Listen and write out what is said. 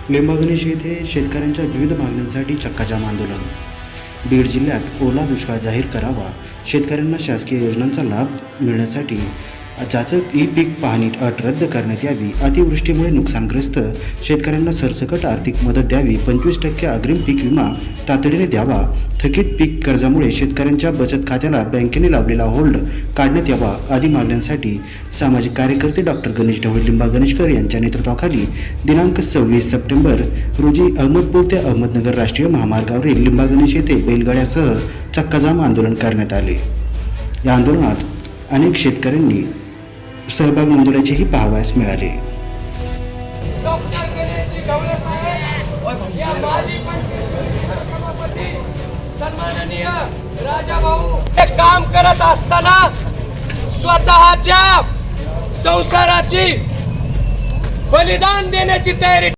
लिंबागणेश येथे शेतकऱ्यांच्या विविध मागण्यांसाठी चक्काजाम आंदोलन। बीड जिल्ह्यात ओला दुष्काळ जाहीर करावा, शेतकऱ्यांना शासकीय योजनांचा लाभ मिळण्यासाठी जाचक ई पीक पाहणी अट रद्द करण्यात यावी, अतिवृष्टीमुळे नुकसानग्रस्त शेतकऱ्यांना सरसकट आर्थिक मदत द्यावी, 25% अग्रिम पीक विमा तातडीने द्यावा, थकीत पीक कर्जामुळे शेतकऱ्यांच्या बचत खात्याला बँकेने लावलेला होल्ड काढण्यात यावा आदी मागण्यांसाठी सामाजिक कार्यकर्ते डॉक्टर गणेश ढवळे लिंबागणेशकर यांच्या नेतृत्वाखाली दिनांक 26 सप्टेंबर रोजी अहमदपूर ते अहमदनगर राष्ट्रीय महामार्गावरील लिंबागणेश येथे बैलगाड्यासह चक्काजाम आंदोलन करण्यात आले। या आंदोलनात अनेक शेतकऱ्यांनी सहभाग नोंदवल्याचेही पाहावयास मिळाले। डॉक्टर गणेश ढवळे साहेब या माजी सभापती सन्माननीय राजाभाऊ हे काम करत असताना स्वतःच्या संसाराची बलिदान देण्याची तयारी